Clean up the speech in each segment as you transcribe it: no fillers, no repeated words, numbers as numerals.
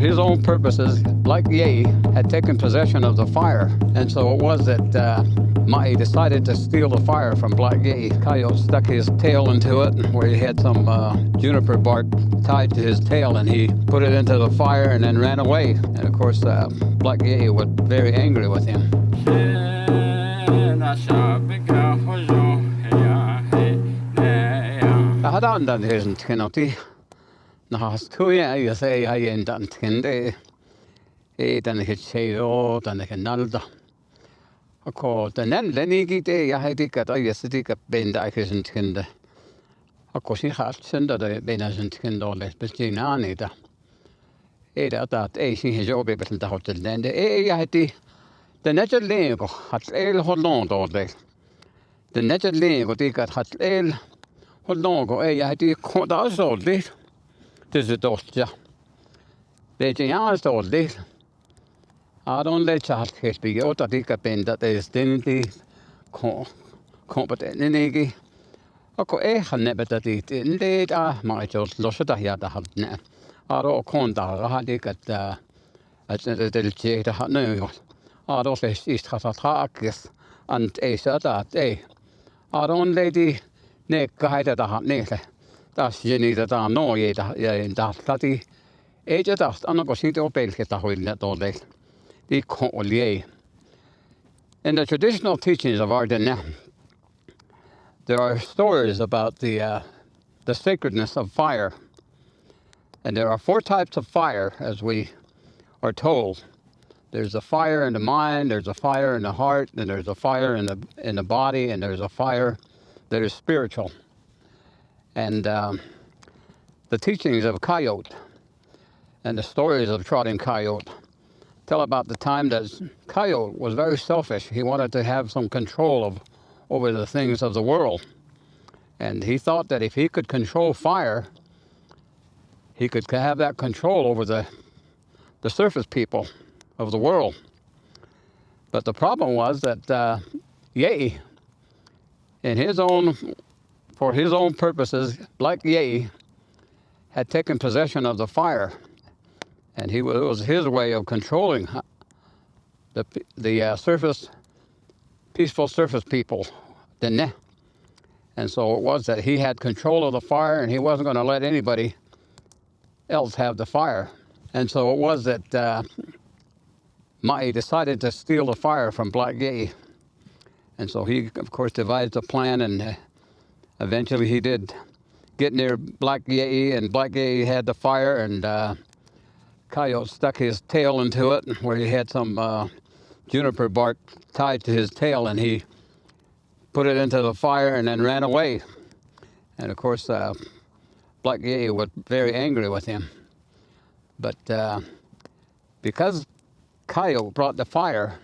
his own purposes, Black Yeii had taken possession of the fire. And so it was that Ma'i decided to steal the fire from Black Yeii. Coyote stuck his tail into it, where he had some juniper bark tied to his tail, and he put it into the fire and then ran away. And of course, Black Yeii was very angry with him. Hadandan isn't Kenoti. Nahas Tuya, you say I ain't done Kende. Then he say, oh, then he nalda. Of course, the Neniki day, I had it at I city at Ben Dykes Kende. Of course, he has sent the Benazant Kendall, but Jinanita. That she has all been the hotel. Then the I had the natural lego had ale Holland all day. The natural lego they got had ale Holland, I had the caught us all day. This is Dostja. They just all day. I don't let chat hit be out of the capin that is dignity competent in Egi. Okay, I never that it indeed. My just lost it. I had the net. I don't contact. I had it at the jet. I had no. I don't say she's has a target and a said that day. I don't lady neck guided the hot neck. That's you need that I know yet in that study. Age of dust, I'm not going to see the open get the whole net all day. The Coyote. In the traditional teachings of Ardennes, there are stories about the sacredness of fire. And there are 4 types of fire, as we are told. There's a fire in the mind, there's a fire in the heart, and there's a fire in the body, and there's a fire that is spiritual. And the teachings of Coyote and the stories of Trotting Coyote tell about the time that Coyote was very selfish. He wanted to have some control over the things of the world. And he thought that if he could control fire, he could have that control over the surface people of the world. But the problem was that Yeii, for his own purposes, Black Yeii had taken possession of the fire. And it was his way of controlling the peaceful surface people, and so it was that he had control of the fire, and he wasn't going to let anybody else have the fire. And so it was that Ma'i decided to steal the fire from Black Yeii. And so he, of course, devised a plan, and eventually he did get near Black Yeii, and Black Yeii had the fire, and Coyote stuck his tail into it, where he had some juniper bark tied to his tail, and he put it into the fire and then ran away. And of course, Black Yeii was very angry with him. But because Coyote brought the fire,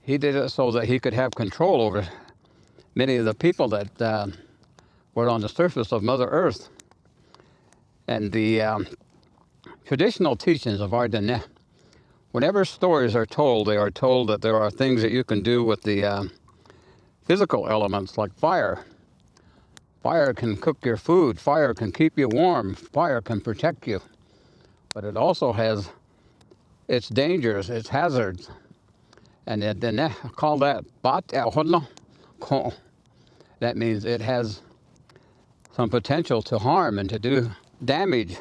he did it so that he could have control over many of the people that were on the surface of Mother Earth. And the traditional teachings of Ardennes, whenever stories are told, they are told that there are things that you can do with the physical elements like fire. Fire can cook your food, fire can keep you warm, fire can protect you. But it also has its dangers, its hazards. And then call that bat. That means it has some potential to harm and to do damage.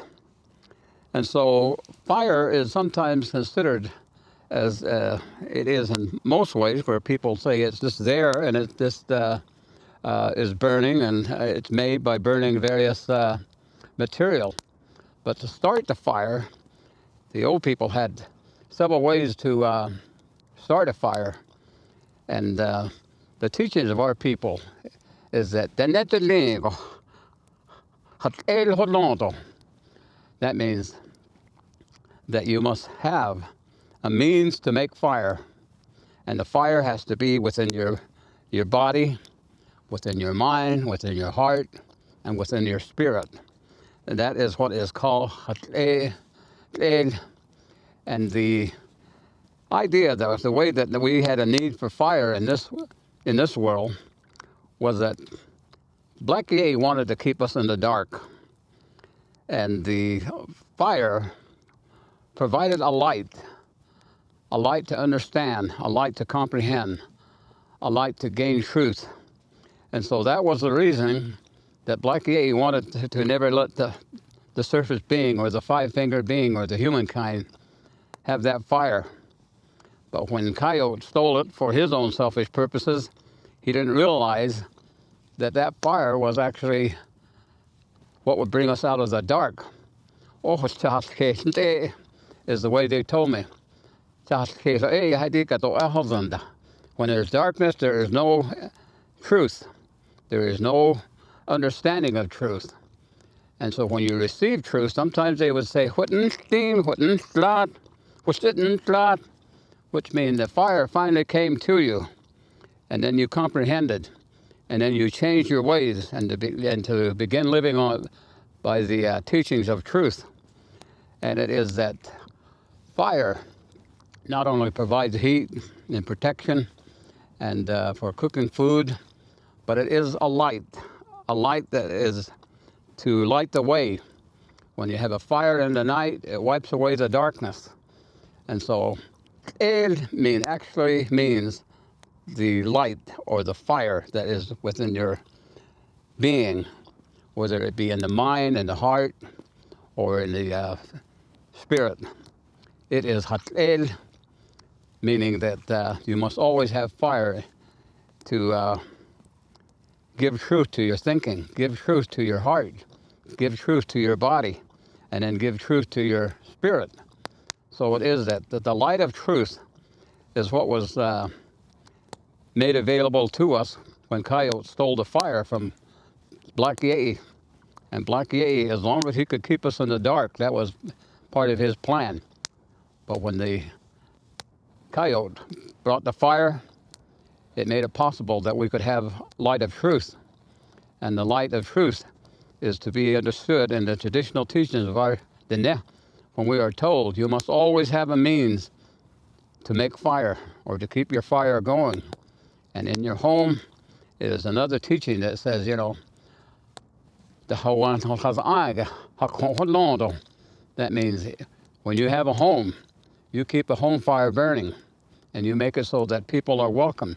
And so fire is sometimes considered, as it is in most ways, where people say it's just there and it just is burning, and it's made by burning various material. But to start the fire, the old people had several ways to start a fire. And the teachings of our people is that that means that you must have a means to make fire. And the fire has to be within your body, within your mind, within your heart, and within your spirit. And that is what is called and the idea that the way that we had a need for fire in this world was that Black Yeii wanted to keep us in the dark. And the fire provided a light to understand, a light to comprehend, a light to gain truth. And so that was the reason that Black Yeii wanted to never let the surface being or the five-fingered being or the humankind have that fire. But when Coyote stole it for his own selfish purposes, he didn't realize that that fire was actually what would bring us out of the dark. Oh, is the way they told me. When there's darkness, there is no truth. There is no understanding of truth. And so when you receive truth, sometimes they would say, which means the fire finally came to you, and then you comprehended, and then you changed your ways, and to begin living on by the teachings of truth. And it is that fire not only provides heat and protection and for cooking food, but it is a light that is to light the way. When you have a fire in the night, it wipes away the darkness. And so it actually means the light or the fire that is within your being, whether it be in the mind, in the heart, or in the spirit. It is hatel, meaning that you must always have fire to give truth to your thinking, give truth to your heart, give truth to your body, and then give truth to your spirit. So it is that the light of truth is what was made available to us when Coyote stole the fire from Black Yeii. And Black Yeii, as long as he could keep us in the dark, that was part of his plan. But when the Coyote brought the fire, it made it possible that we could have light of truth. And the light of truth is to be understood in the traditional teachings of our Dene, when we are told you must always have a means to make fire or to keep your fire going. And in your home, it is another teaching that says, that means when you have a home, you keep a home fire burning, and you make it so that people are welcome,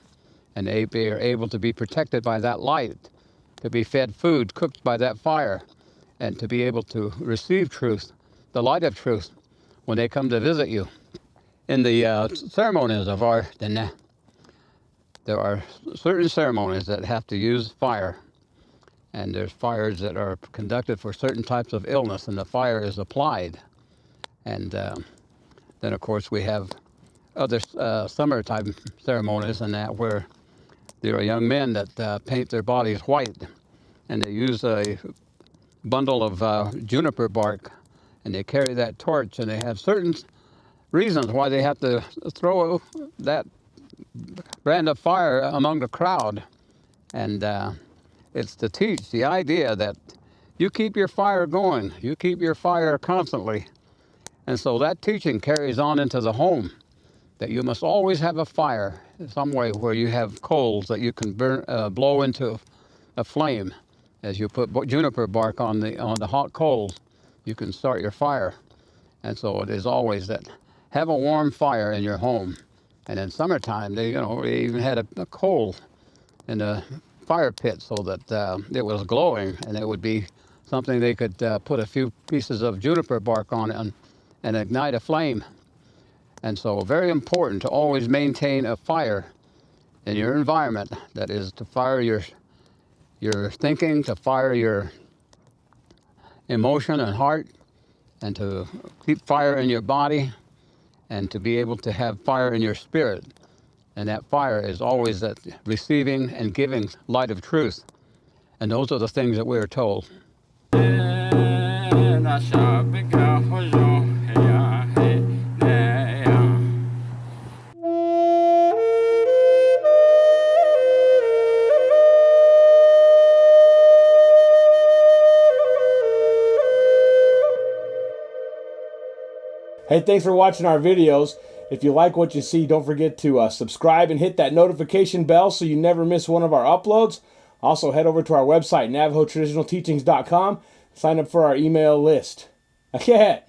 and they are able to be protected by that light, to be fed food cooked by that fire, and to be able to receive truth, the light of truth, when they come to visit you. In the ceremonies of our Dene, there are certain ceremonies that have to use fire. And there's fires that are conducted for certain types of illness, and the fire is applied. And then, of course, we have other summertime ceremonies and that where there are young men that paint their bodies white, and they use a bundle of juniper bark, and they carry that torch, and they have certain reasons why they have to throw that brand of fire among the crowd. And it's to teach the idea that you keep your fire going, you keep your fire constantly. And so that teaching carries on into the home, that you must always have a fire in some way where you have coals that you can blow into a flame. As you put juniper bark on the hot coals, you can start your fire. And so it is always that have a warm fire in your home. And in summertime, they even had a coal in the fire pit so that it was glowing, and it would be something they could put a few pieces of juniper bark on it and ignite a flame. And so very important to always maintain a fire in your environment, that is to fire your thinking, to fire your emotion and heart, and to keep fire in your body, and to be able to have fire in your spirit. And that fire is always that receiving and giving light of truth. And those are the things that we're told. Hey, thanks for watching our videos. If you like what you see, don't forget to subscribe and hit that notification bell so you never miss one of our uploads. Also, head over to our website, NavajoTraditionalTeachings.com. Sign up for our email list. Okay.